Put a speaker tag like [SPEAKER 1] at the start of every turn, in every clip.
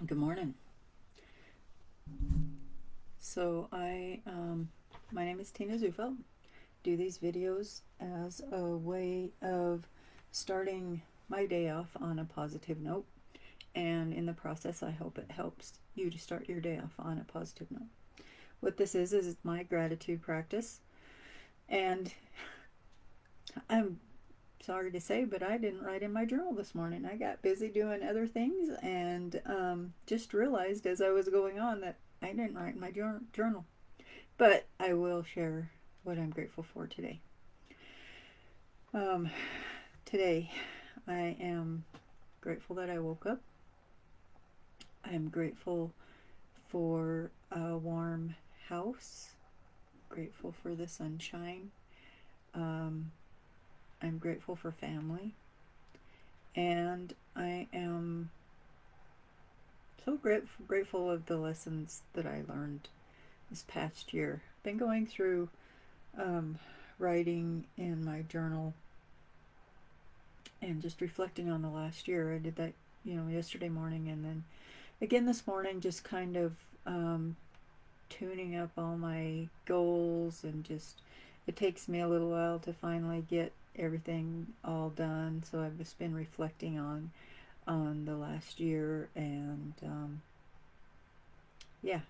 [SPEAKER 1] Good morning. So my name is Tina Zufeld. Do these videos as a way of starting my day off on a positive note, and in the process, I hope it helps you to start your day off on a positive note. What this is my gratitude practice, and I'm sorry to say, but I didn't write in my journal this morning. I got busy doing other things, and just realized as I was going on that I didn't write in my journal. But I will share what I'm grateful for today. Um, Today, I am grateful that I woke up. I'm grateful for a warm house. Grateful for the sunshine. Um, I'm grateful for family. And I am so grateful of the lessons that I learned this past year. Been going through writing in my journal and just reflecting on the last year. I did that, yesterday morning, and then again this morning, just kind of tuning up all my goals, and just it takes me a little while to finally get everything all done. So I've just been reflecting on the last year, and yeah.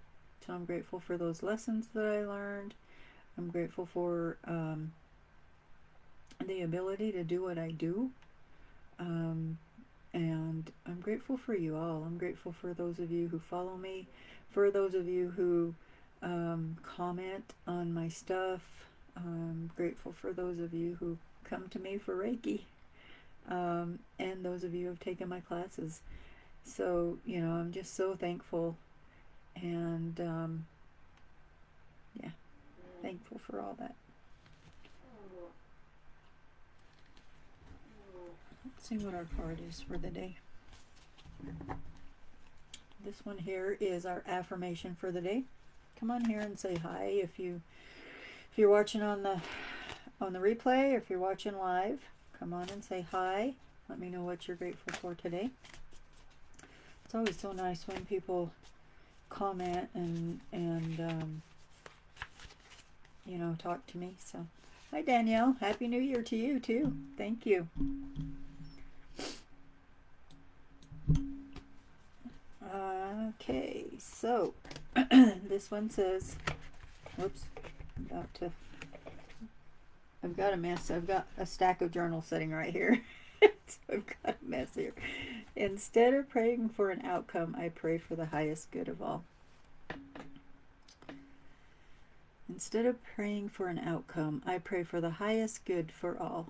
[SPEAKER 1] So I'm grateful for those lessons that I learned. I'm grateful for the ability to do what I do. And I'm grateful for you all. I'm grateful for those of you who follow me, for those of you who comment on my stuff. I'm grateful for those of you who come to me for Reiki, and those of you who have taken my classes. So, I'm just so thankful, and yeah, thankful for all that. Let's see what our card is for the day. This one here is our affirmation for the day. Come on here and say hi if you're watching on the replay, or if you're watching live. Come on and say hi. Let me know what you're grateful for today. It's always so nice when people comment and talk to me. So, hi Danielle. Happy New Year to you too. Thank you. Okay, so this one says, whoops, I've got a mess. I've got a stack of journals sitting right here. So I've got a mess here. Instead of praying for an outcome, I pray for the highest good of all. Instead of praying for an outcome, I pray for the highest good for all.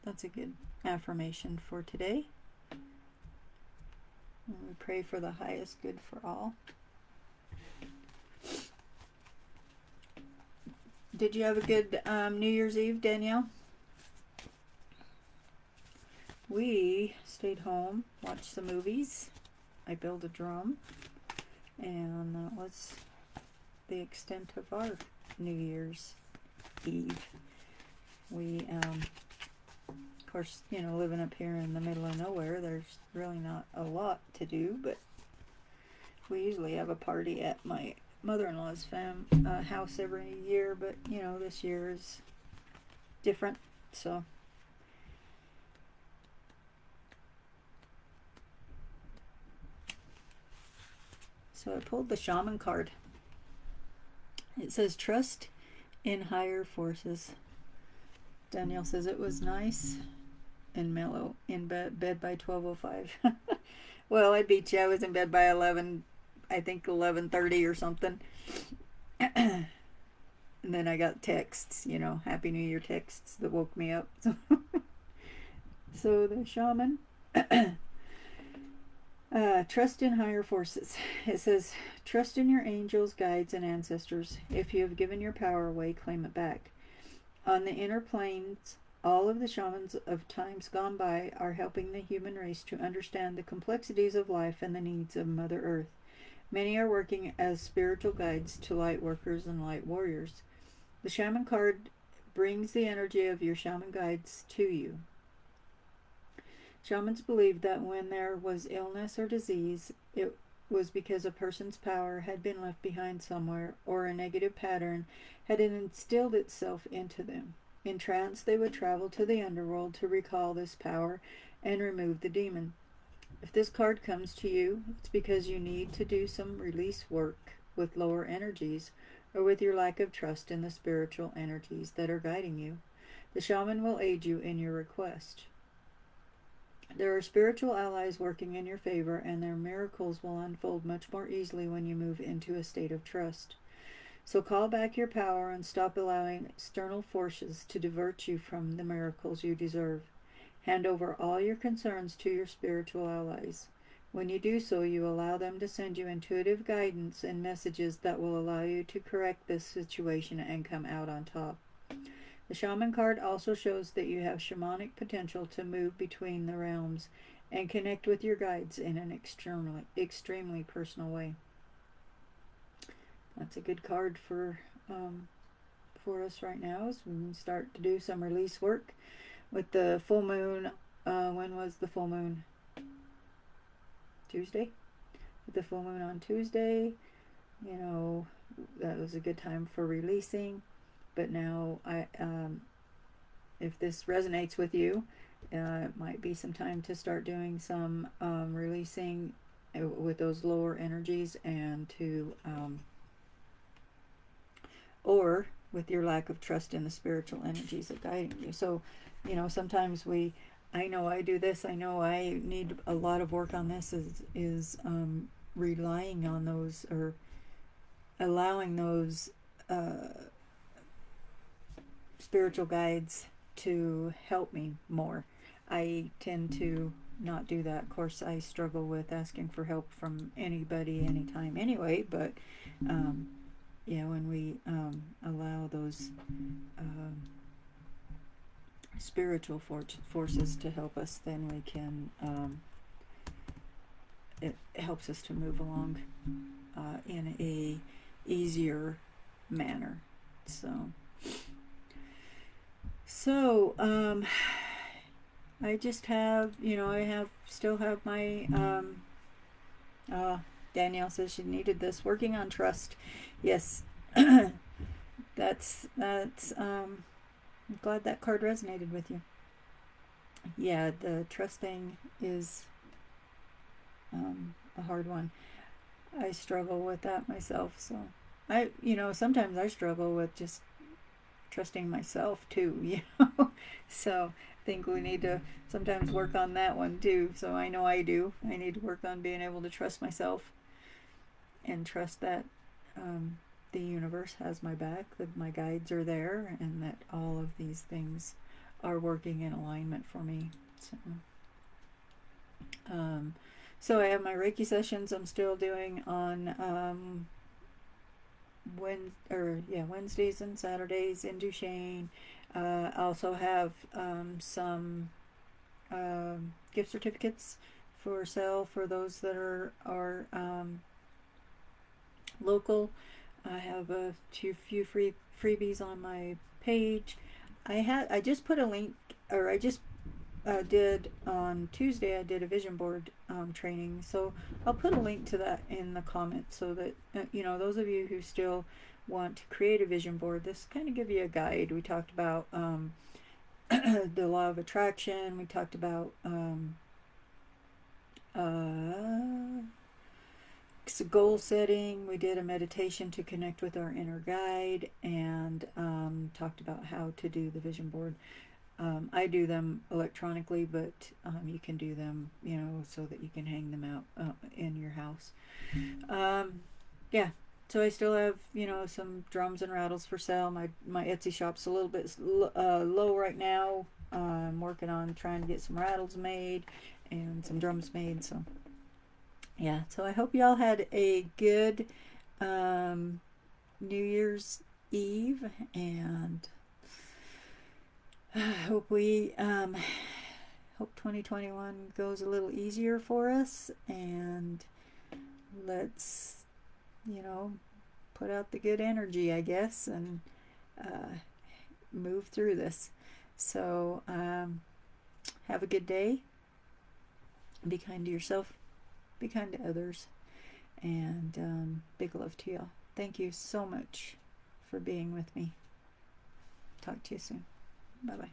[SPEAKER 1] That's a good affirmation for today. And we pray for the highest good for all. Did you have a good New Year's Eve, Danielle? We stayed home, watched some movies. I built a drum, and that was the extent of our New Year's Eve. We, of course, living up here in the middle of nowhere, there's really not a lot to do, but we usually have a party at my mother-in-law's house every year, but this year is different. So I pulled the shaman card. It says trust in higher forces. Danielle says it was nice and mellow in bed by 12:05. Well, I beat you. I was in bed by 11, I think 11:30 or something. And then I got texts, Happy New Year texts that woke me up. So the shaman, trust in higher forces. It says, trust in your angels, guides, and ancestors. If you have given your power away, claim it back. On the inner planes, all of the shamans of times gone by are helping the human race to understand the complexities of life and the needs of Mother Earth. Many are working as spiritual guides to light workers and light warriors. The shaman card brings the energy of your shaman guides to you. Shamans believed that when there was illness or disease, it was because a person's power had been left behind somewhere, or a negative pattern had instilled itself into them. In trance, they would travel to the underworld to recall this power and remove the demon. If this card comes to you, it's because you need to do some release work with lower energies, or with your lack of trust in the spiritual energies that are guiding you. The shaman will aid you in your request. There are spiritual allies working in your favor, and their miracles will unfold much more easily when you move into a state of trust. So call back your power and stop allowing external forces to divert you from the miracles you deserve. Hand over all your concerns to your spiritual allies. When you do so, you allow them to send you intuitive guidance and messages that will allow you to correct this situation and come out on top. The Shaman card also shows that you have shamanic potential to move between the realms and connect with your guides in an extremely personal way. That's a good card for us right now as we start to do some release work with the full moon. When was the full moon? Tuesday? With the full moon on Tuesday, that was a good time for releasing. But now, if this resonates with you, it might be some time to start doing some releasing with those lower energies, and to, or with your lack of trust in the spiritual energies that guiding you. So, sometimes I know I do this. I know I need a lot of work on this. Is relying on those, or allowing those spiritual guides to help me more. I tend to not do that. Of course, I struggle with asking for help from anybody anytime anyway, but when we allow those spiritual forces to help us, then we can, it helps us to move along in a easier manner. So I just have, still have my, Danielle says she needed this, working on trust. Yes, that's, I'm glad that card resonated with you. Yeah, the trust thing is a hard one. I struggle with that myself, so sometimes I struggle with just trusting myself too, so I think we need to sometimes work on that one too. So I know I do. I need to work on being able to trust myself and trust that the universe has my back, that my guides are there, and that all of these things are working in alignment for me. So I have my Reiki sessions I'm still doing on Wednesdays and Saturdays in Duchesne. I also have some gift certificates for sale for those that are local. I have a few freebies on my page. I just put a link, or I just did on Tuesday. I did a vision board training, so I'll put a link to that in the comments, so that those of you who still want to create a vision board, this kind of give you a guide. We talked about the law of attraction. We talked about goal setting. We did a meditation to connect with our inner guide, and talked about how to do the vision board. I do them electronically, but you can do them, so that you can hang them out in your house. So I still have, some drums and rattles for sale. My Etsy shop's a little bit low right now. I'm working on trying to get some rattles made and some drums made. So yeah, so I hope y'all had a good New Year's Eve, and hope 2021 goes a little easier for us, and let's put out the good energy, I guess, and move through this. So have a good day, Be kind to yourself. Be kind to others. And big love to y'all. Thank you so much for being with me. Talk to you soon. Bye-bye.